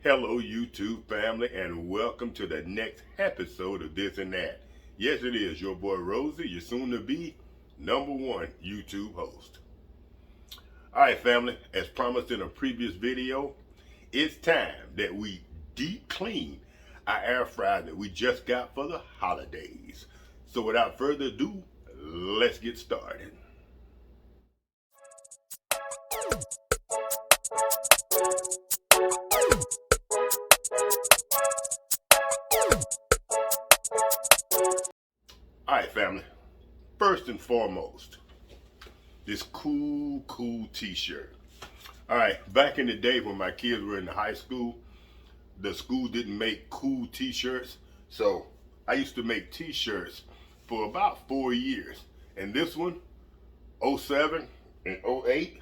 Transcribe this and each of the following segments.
Hello YouTube family, and welcome to the next episode of This and That. Yes, it is your boy Rosie, your soon to be #1 YouTube host. Alright family, as promised in a previous video, it's time that we deep clean our air fryer that we just got for the holidays. So without further ado, let's get started. Alright family, first and foremost, this cool t-shirt. Alright, back in the day when my kids were in high school, the school didn't make cool t-shirts, so I used to make t-shirts for about 4 years. And this one, 07 and 08,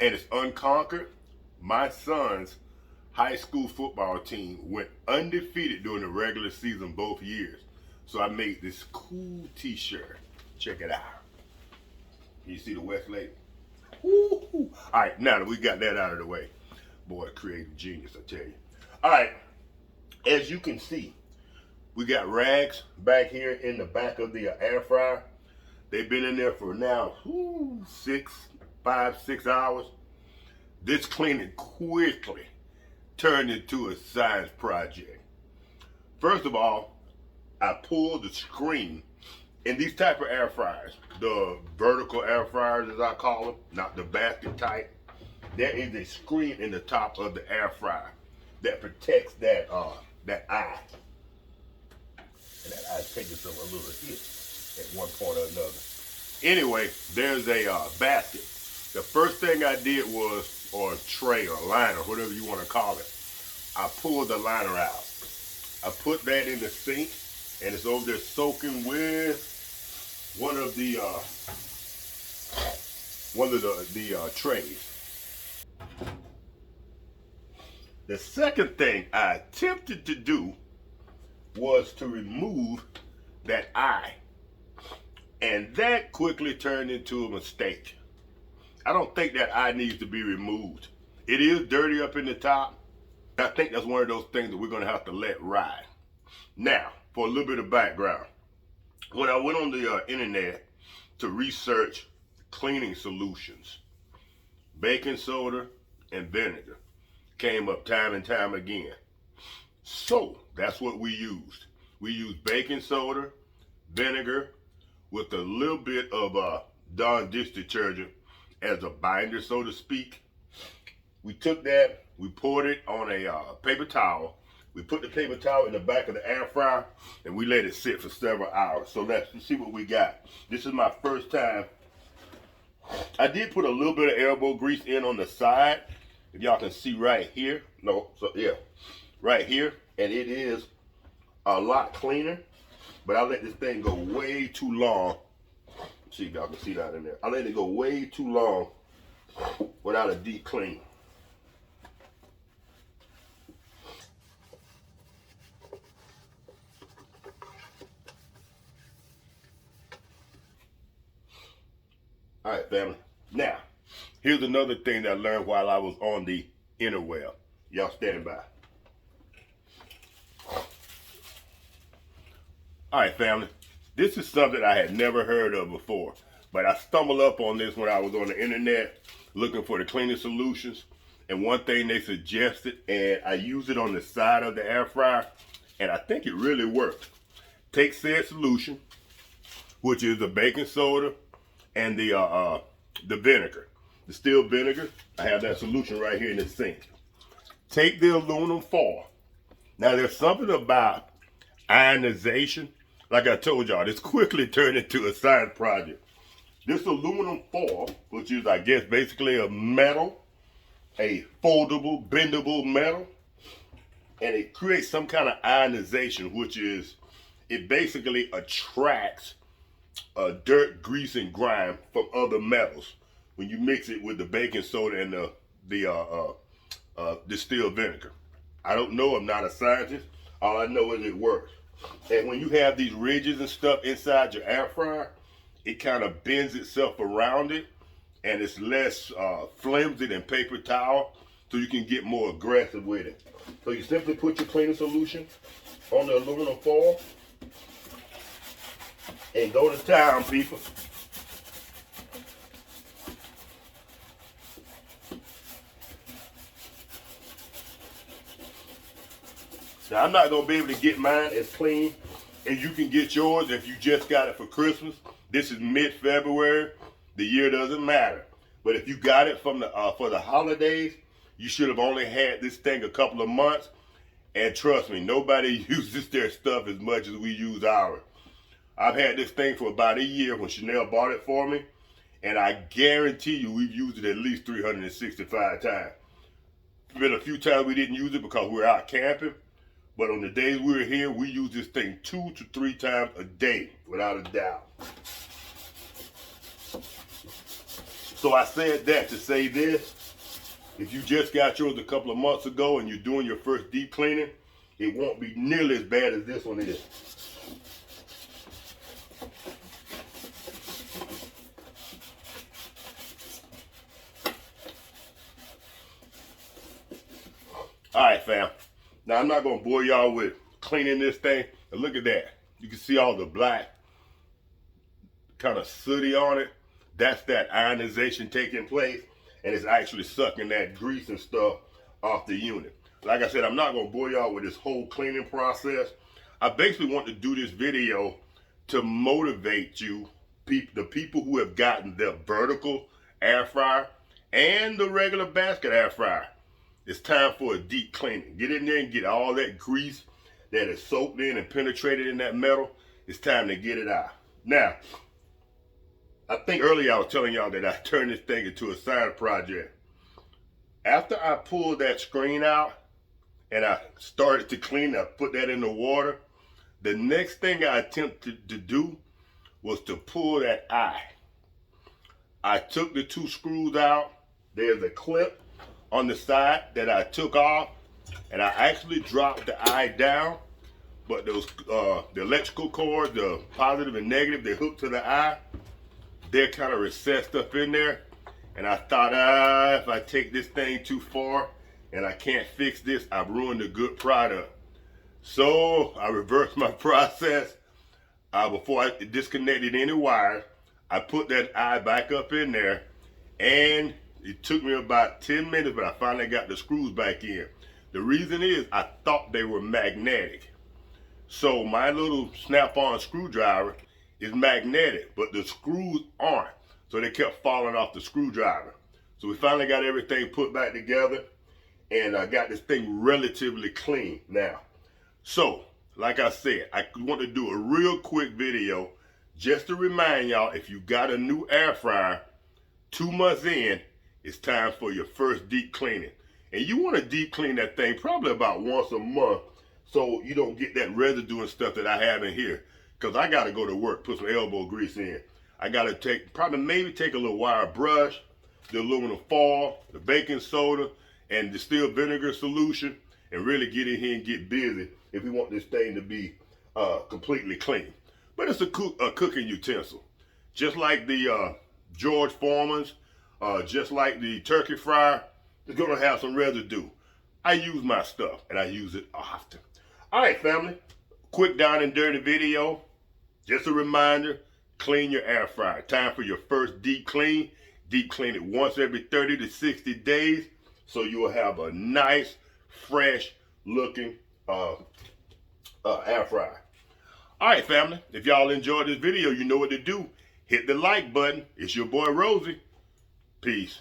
and it's unconquered. My son's high school football team went undefeated during the regular season both years. So I made this cool t-shirt. Check it out. You see the Westlake? Woo-hoo. All right, now that we got that out of the way, boy, creative genius, I tell you. All right, as you can see, we got rags back here in the back of the air fryer. They've been in there for now 5, 6 hours. This cleaning quickly turned into a science project. First of all, I pulled the screen. In these type of air fryers, the vertical air fryers as I call them, not the basket type, there is a screen in the top of the air fryer that protects that eye. And that eye taking some a little hit at one point or another. Anyway, there's a basket. The first thing I did was, or a tray or liner, whatever you want to call it, I pulled the liner out. I put that in the sink, and it's over there soaking with one of the trays. The second thing I attempted to do was to remove that eye, and that quickly turned into a mistake. I don't think that eye needs to be removed. It is dirty up in the top. I think that's one of those things that we're going to have to let ride. Now, for a little bit of background, when I went on the internet to research cleaning solutions, baking soda and vinegar came up time and time again. So that's what we used. We used baking soda, vinegar, with a little bit of Dawn dish detergent as a binder, so to speak. We took that, we poured it on a paper towel. We put the paper towel in the back of the air fryer, and we let it sit for several hours. So let's see what we got. This is my first time. I did put a little bit of elbow grease in on the side. If y'all can see right here. No, so yeah, right here. And it is a lot cleaner, but I let this thing go way too long. See if y'all can see that in there. I let it go way too long without a deep clean. All right, family. Now, here's another thing that I learned while I was on the interweb. Y'all stand by. All right, family. This is something I had never heard of before, but I stumbled up on this when I was on the internet looking for the cleaning solutions. And one thing they suggested, and I used it on the side of the air fryer, and I think it really worked. Take said solution, which is the baking soda and the vinegar, the still vinegar. I have that solution right here in the sink. Take the aluminum foil. Now there's something about ionization. Like I told y'all, this quickly turned into a science project. This aluminum foil, which is I guess basically a metal, a foldable, bendable metal, and it creates some kind of ionization, which is, it basically attracts dirt, grease, and grime from other metals when you mix it with the baking soda and the distilled vinegar. I don't know, I'm not a scientist. All I know is it works. And when you have these ridges and stuff inside your air fryer, it kind of bends itself around it, and it's less flimsy than paper towel. so you can get more aggressive with it. So you simply put your cleaning solution on the aluminum foil and go to town, people. Now, I'm not going to be able to get mine as clean as you can get yours if you just got it for Christmas. This is mid-February. The year doesn't matter. But if you got it from the for the holidays, you should have only had this thing a couple of months. And trust me, nobody uses their stuff as much as we use ours. I've had this thing for about a year when Chanel bought it for me. And I guarantee you we've used it at least 365 times. There's been a few times we didn't use it because we were out camping. But on the days we were here, we use this thing 2 to 3 times a day, without a doubt. So I said that to say this. If you just got yours a couple of months ago and you're doing your first deep cleaning, it won't be nearly as bad as this one is. All right, fam. Now, I'm not going to bore y'all with cleaning this thing. But look at that. You can see all the black, kind of sooty on it. That's that ionization taking place. And it's actually sucking that grease and stuff off the unit. Like I said, I'm not going to bore y'all with this whole cleaning process. I basically want to do this video to motivate you, the people who have gotten the vertical air fryer and the regular basket air fryer. It's time for a deep cleaning. Get in there and get all that grease that is soaked in and penetrated in that metal. It's time to get it out. Now, I think earlier I was telling y'all that I turned this thing into a side project. After I pulled that screen out and I started to clean, I put that in the water. The next thing I attempted to do was to pull that eye. I took the 2 screws out. There's a clip on the side that I took off, and I actually dropped the eye down, but those the electrical cords, the positive and negative, they hook to the eye. They're kind of recessed up in there, and I thought, if I take this thing too far and I can't fix this, I've ruined a good product. So I reversed my process. Before I disconnected any wires, I put that eye back up in there, and it took me about 10 minutes, but I finally got the screws back in. The reason is I thought they were magnetic. So my little snap-on screwdriver is magnetic, but the screws aren't. So they kept falling off the screwdriver. So we finally got everything put back together, and I got this thing relatively clean now. So, like I said, I want to do a real quick video just to remind y'all, if you got a new air fryer, 2 months in, it's time for your first deep cleaning. And you want to deep clean that thing probably about once a month so you don't get that residue and stuff that I have in here. Because I got to go to work, put some elbow grease in. I got to maybe take a little wire brush, the aluminum foil, the baking soda, and distilled vinegar solution, and really get in here and get busy if we want this thing to be completely clean. But it's a cooking utensil. Just like the George Foreman's, just like the turkey fryer, it's going to have some residue. I use my stuff, and I use it often. All right, family. Quick down and dirty video. Just a reminder, clean your air fryer. Time for your first deep clean. Deep clean it once every 30 to 60 days so you will have a nice, fresh looking air fryer. All right, family. If y'all enjoyed this video, you know what to do. Hit the like button. It's your boy Rosie. Peace.